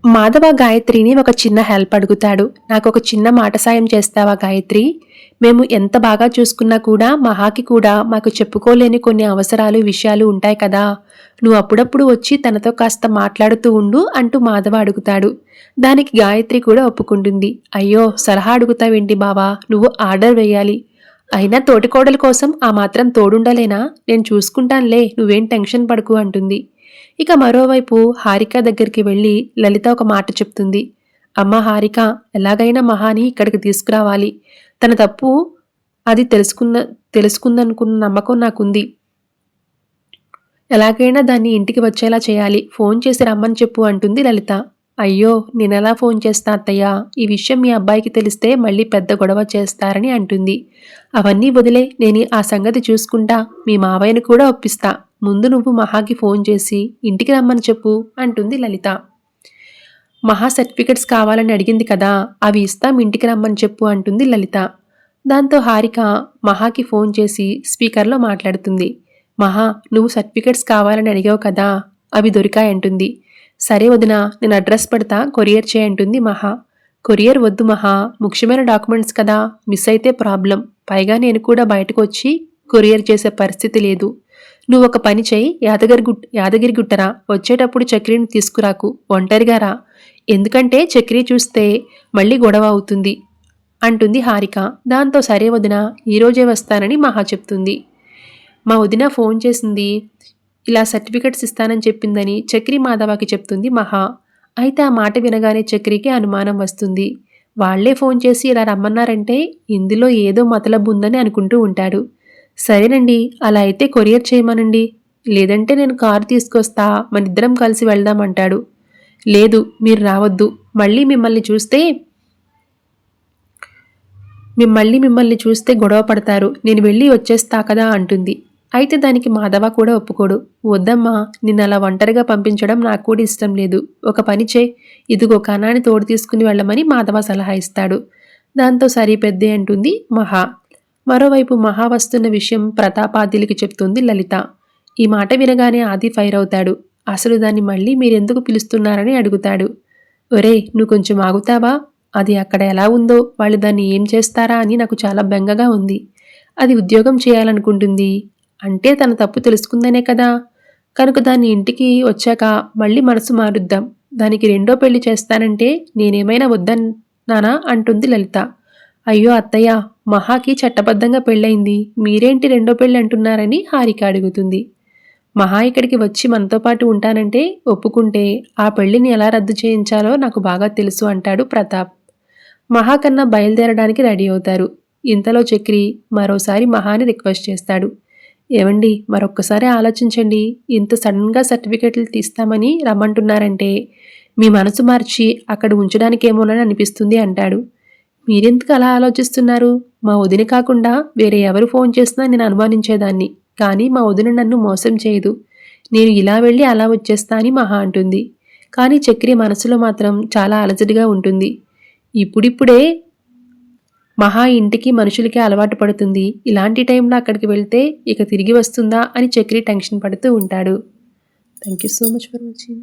మాధవ గాయత్రిని ఒక చిన్న హెల్ప్ అడుగుతాడు. నాకొక చిన్న మాట సాయం చేస్తావా గాయత్రి? మేము ఎంత బాగా చూసుకున్నా కూడా మహాకి కూడా మాకు చెప్పుకోలేని కొన్ని అవసరాలు, విషయాలు ఉంటాయి కదా! నువ్వు అప్పుడప్పుడు వచ్చి తనతో కాస్త మాట్లాడుతూ ఉండు అంటూ మాధవ అడుగుతాడు. దానికి గాయత్రి కూడా ఒప్పుకుంటుంది. అయ్యో! సలహా అడుగుతావేంటి బావా? నువ్వు ఆర్డర్ వేయాలి. అయినా తోటికోడలి కోసం ఆ మాత్రం తోడుండలేనా? నేను చూసుకుంటానులే, నువ్వేం టెన్షన్ పడకు అంటుంది. ఇక మరోవైపు హారిక దగ్గరికి వెళ్ళి లలిత ఒక మాట చెప్తుంది. అమ్మ హారిక, ఎలాగైనా మహాని ఇక్కడికి తీసుకురావాలి. తన తప్పు అది తెలుసుకుందనుకున్న నమ్మకం నాకుంది. ఎలాగైనా దాన్ని ఇంటికి వచ్చేలా చేయాలి. ఫోన్ చేసి రమ్మని చెప్పు అంటుంది లలిత. అయ్యో! నేనెలా ఫోన్ చేస్తా అత్తయ్య? ఈ విషయం మీ అబ్బాయికి తెలిస్తే మళ్ళీ పెద్ద గొడవ చేస్తారని అంటుంది. అవన్నీ వదిలే, నేను ఆ సంగతి చూసుకుంటా. మీ మావయ్యను కూడా ఒప్పిస్తా. ముందు నువ్వు మహాకి ఫోన్ చేసి ఇంటికి రమ్మని చెప్పు అంటుంది లలిత. మహా సర్టిఫికెట్స్ కావాలని అడిగింది కదా, అవి ఇస్తాం, ఇంటికి రమ్మని చెప్పు అంటుంది లలిత. దాంతో హారిక మహాకి ఫోన్ చేసి స్పీకర్లో మాట్లాడుతుంది. మహా, నువ్వు సర్టిఫికెట్స్ కావాలని అడిగావు కదా, అవి దొరికాయంటుంది. సరే వదినా, నేను అడ్రస్ పెడతా, కొరియర్ చేయంటుంది మహా. కొరియర్ వద్దు మహా, ముఖ్యమైన డాక్యుమెంట్స్ కదా, మిస్ అయితే ప్రాబ్లం. పైగా నేను కూడా బయటకు వచ్చి కొరియర్ చేసే పరిస్థితి లేదు. నువ్వు ఒక పని చేయి, యాదగిరి గుట్టరా, వచ్చేటప్పుడు చక్రిని తీసుకురాకు, ఒంటరిగా రా. ఎందుకంటే చక్రి చూస్తే మళ్ళీ గొడవ అవుతుంది అంటుంది హారిక. దాంతో సరే వదిన, ఈరోజే వస్తానని మహా చెప్తుంది. మా వదిన ఫోన్ చేసింది, ఇలా సర్టిఫికెట్స్ ఇస్తానని చెప్పిందని చక్రి మాధవకి చెప్తుంది మహా. అయితే ఆ మాట వినగానే చక్రికి అనుమానం వస్తుంది. వాళ్లే ఫోన్ చేసి ఇలా రమ్మన్నారంటే ఇందులో ఏదో మతలబు ఉందని అనుకుంటూ ఉంటాడు. సరేనండి, అలా అయితే కొరియర్ చేయమనండి, లేదంటే నేను కారు తీసుకొస్తా, మనిద్దరం కలిసి వెళ్దామంటాడు. లేదు, మీరు రావద్దు, మళ్ళీ మిమ్మల్ని చూస్తే గొడవ పడతారు, నేను వెళ్ళి వచ్చేస్తా కదా అంటుంది. అయితే దానికి మాధవ కూడా ఒప్పుకోడు. వద్దమ్మా, నిన్నలా ఒంటరిగా పంపించడం నాకు కూడా ఇష్టం లేదు. ఒక పని చే, ఇదిగో కణాన్ని తోడు తీసుకుని వెళ్ళమని మాధవ సలహా ఇస్తాడు. దాంతో సరి పెద్దే అంటుంది మహా. మరోవైపు మహా వస్తున్న విషయం ప్రతాపాదిలికి చెప్తుంది లలిత. ఈ మాట వినగానే ఆది ఫైర్ అవుతాడు. అసలు దాన్ని మళ్ళీ మీరెందుకు పిలుస్తున్నారని అడుగుతాడు. ఒరే, నువ్వు కొంచెం ఆగుతావా? అది అక్కడ ఎలా ఉందో, వాళ్ళు దాన్ని ఏం చేస్తారా అని నాకు చాలా బెంగగా ఉంది. అది ఉద్యోగం చేయాలనుకుంటుంది అంటే తన తప్పు తెలుసుకుందనే కదా. కనుక దాన్ని ఇంటికి వచ్చాక మళ్ళీ మనసు మారుద్దాం. దానికి రెండో పెళ్లి చేస్తానంటే నేనేమైనా వద్దన్నానా అంటుంది లలిత. అయ్యో అత్తయ్య, మహాకి చట్టబద్ధంగా పెళ్ళయింది, మీరేంటి రెండో పెళ్ళి అంటున్నారని హారిక అడుగుతుంది. మహా ఇక్కడికి వచ్చి మనతో పాటు ఉంటానంటే ఒప్పుకుంటే ఆ పెళ్లిని ఎలా రద్దు చేయించాలో నాకు బాగా తెలుసు అంటాడు ప్రతాప్. మహా కన్నా బయలుదేరడానికి రెడీ అవుతారు. ఇంతలో చక్రి మరోసారి మహాని రిక్వెస్ట్ చేస్తాడు. ఏవండి, మరొక్కసారి ఆలోచించండి. ఇంత సడన్గా సర్టిఫికెట్లు తీస్తామని రమ్మంటున్నారంటే మీ మనసు మార్చి అక్కడ ఉంచడానికేమోనని అనిపిస్తుంది అంటాడు. మీరెందుకు అలా ఆలోచిస్తున్నారు? మా వదిన కాకుండా వేరే ఎవరు ఫోన్ చేసినా నేను అనుమానించేదాన్ని, కానీ మా వదిన నన్ను మోసం చేయదు. నేను ఇలా వెళ్ళి అలా వచ్చేస్తా అని మహా అంటుంది. కానీ చక్రి మనసులో మాత్రం చాలా అలజడిగా ఉంటుంది. ఇప్పుడిప్పుడే మహా ఇంటికి మనుషులకి అలవాటు పడుతుంది. ఇలాంటి టైంలో అక్కడికి వెళ్తే ఇక తిరిగి వస్తుందా అని చక్రి టెన్షన్ పడుతూ ఉంటాడు. Thank you so much for watching.